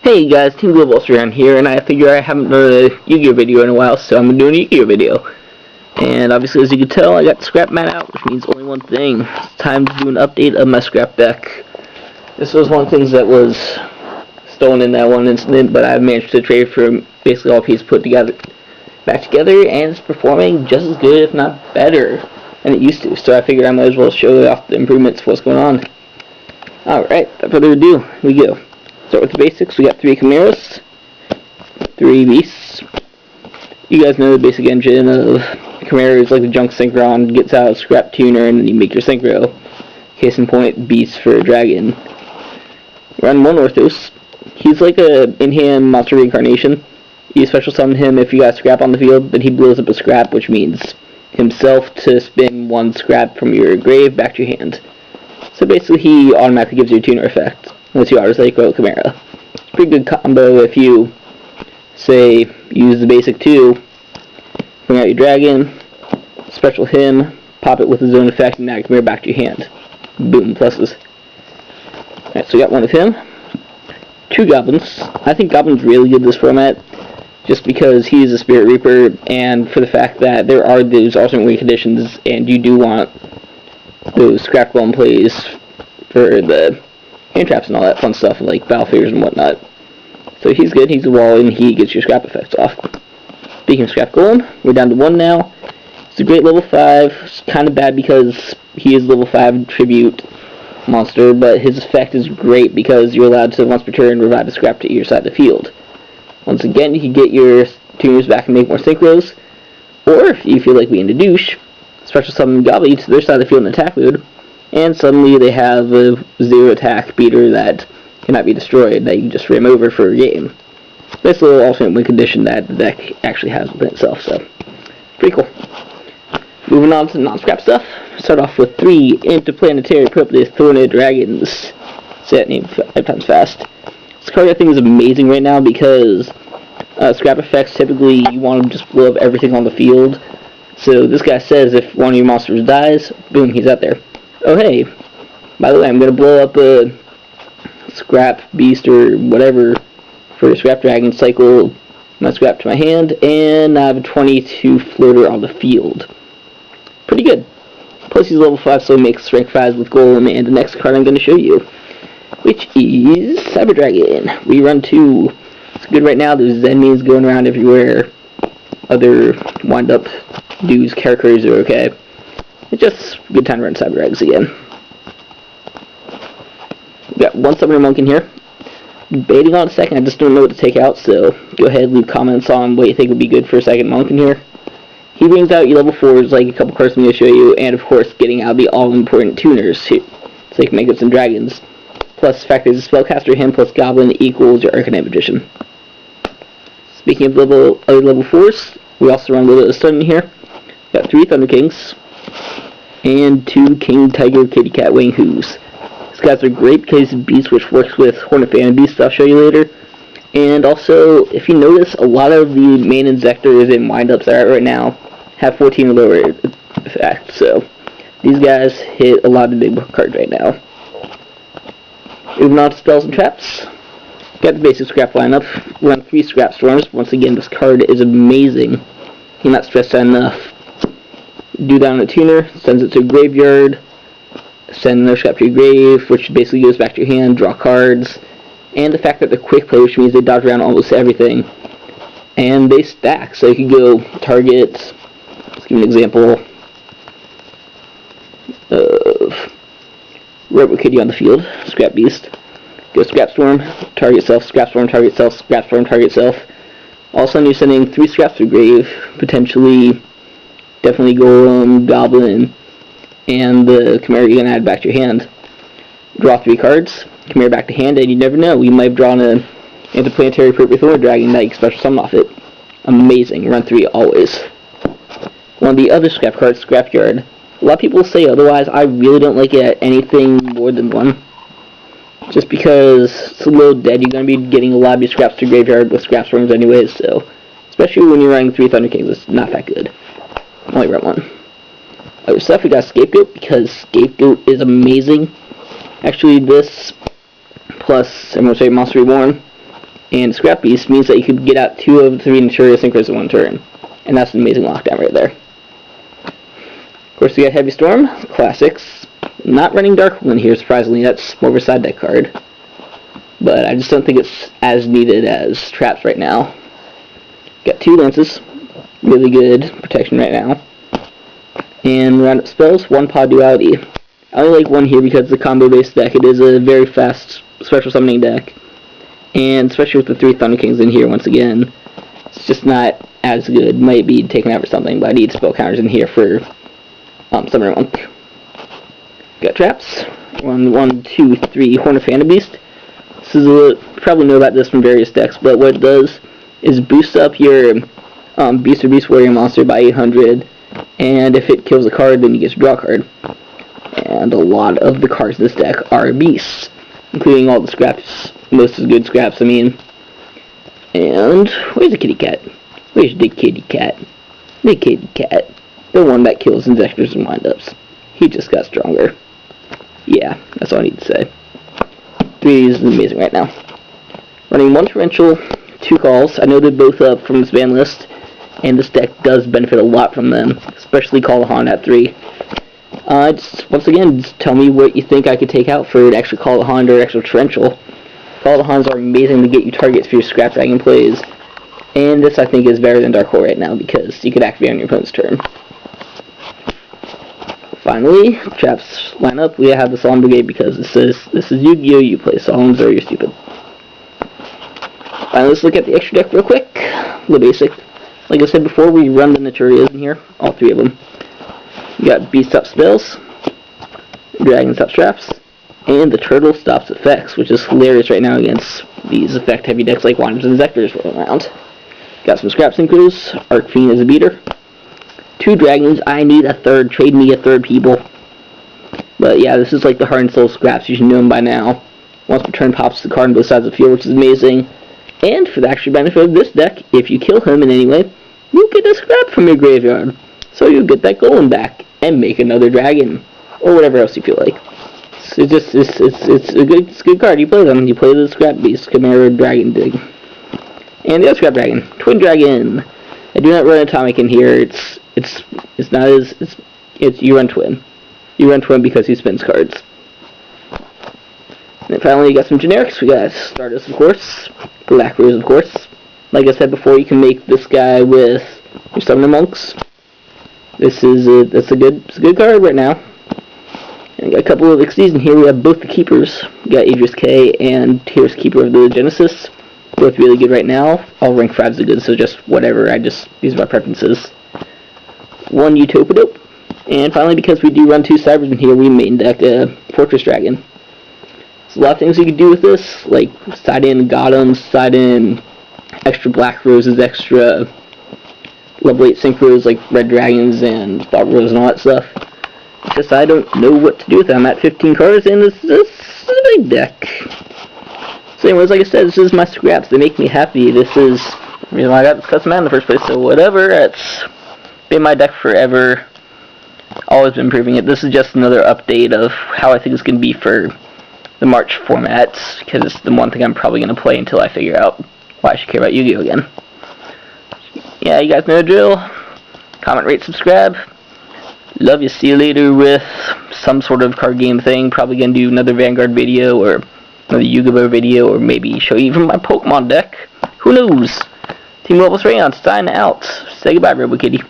Hey guys, Team Global around here, and I figure I haven't done a Yu-Gi-Oh video in a while, so I'm gonna do a Yu-Gi-Oh video. And obviously, as you can tell, I got the scrap mat out, which means only one thing. It's time to do an update of my scrap deck. This was one of the things that was stolen in that one incident, but I managed to trade for basically all pieces put together, back together, and it's performing just as good, if not better, than it used to. So I figured I might as well show off the improvements of what's going on. Alright, without further ado, here we go. Start with the basics. We got 3 Chimeras, 3 Beasts. You guys know the basic engine of Chimera is like the junk synchron, gets out scrap tuner, and then you make your synchro. Case in point, Beast for a dragon. Run 1 Orthos. He's like a in-hand monster reincarnation. You special summon him if you got scrap on the field, but he blows up a scrap, which means himself to spin 1 scrap from your grave back to your hand. So basically he automatically gives you a tuner effect once you auto-cycle Chimera. It's a pretty good combo if you, say, use the basic 2, bring out your dragon, special him, pop it with his own effect, and add Chimera back to your hand. Boom, pluses. Alright, so we got 1 of him. 2 Goblins. I think Goblin's really good in this format, just because he's a Spirit Reaper, and for the fact that there are those alternate win conditions, and you do want those scrap golem plays for the hand traps and all that fun stuff, like battle figures and whatnot. So he's good, he's a wall, and he gets your scrap effects off. Speaking of scrap golem, we're down to 1 now. It's a great level 5. It's kind of bad because he is level 5 tribute monster, but his effect is great because you're allowed to, once per turn, revive a scrap to your side of the field. Once again, you can get your tuners back and make more synchros, or if you feel like being a douche, special summon Goblin to their side of the field in attack mode, and suddenly they have a 0 attack beater that cannot be destroyed, that you can just ram over for a game. Nice little alternate win condition that the deck actually has within itself, so pretty cool. Moving on to the non-scrap stuff, start off with 3 interplanetary purple Thorned Dragons. Say that name 5 times fast. This card I think is amazing right now because scrap effects, typically you want to just blow up everything on the field. So this guy says if one of your monsters dies, boom, he's out there. Oh hey, by the way, I'm going to blow up a scrap beast or whatever for a scrap dragon, cycle my scrap to my hand, and I have a 22 floater on the field. Pretty good. Plus he's level 5, so he makes rank 5s with Golem, and the next card I'm going to show you, which is Cyber Dragon. We run 2. It's good right now, there's enemies going around everywhere. Other wind-up dudes, characters are okay. It's just a good time to run Cyber Dragons again. We got 1 Summoner Monk in here. Debating on a second, I just don't know what to take out, so go ahead, leave comments on what you think would be good for a second Monk in here. He brings out your level 4s, like a couple cards I'm going to show you, and of course getting out the all-important tuners, so you can make up some dragons. Plus the fact that there's a spellcaster, him plus Goblin equals your Arcanine Magician. Speaking of other level 4s, we also run a little bit of stun in here. Got 3 Thunder Kings, and 2 King Tiger Kitty Cat Wing Hoos. These guys are great because of Beast, which works with Hornet Fan and Beast, I'll show you later. And also, if you notice, a lot of the main Inzectors and windups that are right now have 14 or lower effect, so these guys hit a lot of the big cards right now. Moving on to spells and traps. Got the basic scrap lineup. Run 3 Scrap Storms. Once again, this card is amazing. Cannot stress that enough. Do that on a tuner, sends it to a graveyard, send another scrap to your grave, which basically goes back to your hand, draw cards, and the fact that they're quick play, which means they dodge around almost everything, and they stack, so you can go target, let's give you an example of ROBO Kitty on the field, Scrap Beast, go Scrap Storm, target self, Scrap Storm, target self, Scrap Storm, target self. All of a sudden you're sending 3 scraps to grave, potentially, definitely Golem, Goblin, and the Chimera you're going to add back to your hand. Draw 3 cards, Chimera back to hand, and you never know, you might have drawn an interplanetary purple Thorned Dragon that you can special summon off it. Amazing, run 3 always. One of the other scrap cards, Scrapyard. A lot of people say otherwise. I really don't like it at anything more than 1. Just because it's a little dead, you're going to be getting a lot of your scraps to graveyard with Scrap Storms anyways, so especially when you're running 3 Thunder Kings, it's not that good. Only run 1. Other stuff, we got Scapegoat, because Scapegoat is amazing. Actually, this plus, I'm going to say Monster Reborn, And Scrap Beast means that you could get out 2 of the 3 Naturia Synchros in one turn. And that's an amazing lockdown right there. Of course, we got Heavy Storm, classics. Not running Dark Hole in here, surprisingly. That's more of a side deck card. But I just don't think it's as needed as Traps right now. Got 2 Lances. Really good protection right now. And round up spells, 1 Pod Duality. I only like 1 here because it's a combo-based deck. It is a very fast special summoning deck. And especially with the 3 Thunder Kings in here, once again, it's just not as good. Might be taken out for something, but I need spell counters in here for Summoner Monk. Got Traps. 1, 2, 3, Horn of Phantom Beast. This is you probably know about this from various decks, but what it does is boost up your Beast or Beast Warrior monster by 800, and if it kills a card, then you get to draw a card. And a lot of the cards in this deck are beasts, including all the scraps. Most of the good scraps, I mean. And where's the kitty cat? Where's the kitty cat? The kitty cat. The one that kills Injectors and Windups. He just got stronger. Yeah, that's all I need to say. 3 is amazing right now. Running 1 Torrential, 2 Calls. I know they're both up from this ban list, and this deck does benefit a lot from them, especially Call the Han at 3. Once again, just tell me what you think I could take out for an extra Call the Han or extra Torrential. Call the Hans are amazing to get you targets for your Scrap Dragon plays, and this I think is better than Dark Hole right now because you could activate on your opponent's turn. Finally, Traps lineup. We have the Solemn Brigade because this is Yu-Gi-Oh! You play Solemns or you're stupid. Finally, let's look at the extra deck real quick. The basic. Like I said before, we run the Naturias in here, all 3 of them. You got Beast Up Spells, Dragon Stop Traps, and the Turtle Stops Effects, which is hilarious right now against these effect-heavy decks like Wanderers and Zectors rolling around. Got some Scrap Synchros, Arcfiend as a beater. 2 Dragons, I need a 3rd, trade me a 3rd, people. But yeah, this is like the Heart and Soul Scraps, you should know them by now. Once per turn pops the card on both sides of the field, which is amazing. And for the extra benefit of this deck, if you kill him in any way, you get a scrap from your graveyard. So you get that golem back, and make another dragon. Or whatever else you feel like. It's a good card. You play them. You play the Scrap Beast, Chimera, Dragon Dig. And the other Scrap Dragon, Twin Dragon. I do not run Atomic in here. It's not as you run Twin. You run Twin because he spins cards. And then finally you got some generics. We got Stardust, of course. Black Rose, of course. Like I said before, you can make this guy with your Summoner Monks. That's a good card right now. And we got a couple of XDs in here. We have both the Keepers. We got Adrius K and Tears Keeper of the Genesis. Both really good right now. All rank 5s are good, so just whatever. These are my preferences. 1 Utopidope. And finally, because we do run 2 Cybers in here, we main deck a Fortress Dragon. There's a lot of things you can do with this, like side in Gothams, side in extra Black Roses, extra level 8 Synchros like Red Dragons and Bob Rose and all that stuff. It's just I don't know what to do with them. I'm at 15 cards, and this is a big deck. So anyways, like I said, this is my scraps. They make me happy. This is the reason why I got this custom out in the first place. So whatever, it's been my deck forever. Always been improving it. This is just another update of how I think it's going to be for the March format, because it's the one thing I'm probably going to play until I figure out why I should care about Yu-Gi-Oh! Again. Yeah, you guys know the drill. Comment, rate, subscribe. Love you. See you later with some sort of card game thing. Probably going to do another Vanguard video or another Yu-Gi-Oh! Video, or maybe show you even my Pokemon deck. Who knows? Team Levels Rayon, sign out. Say goodbye, ROBO KITTY.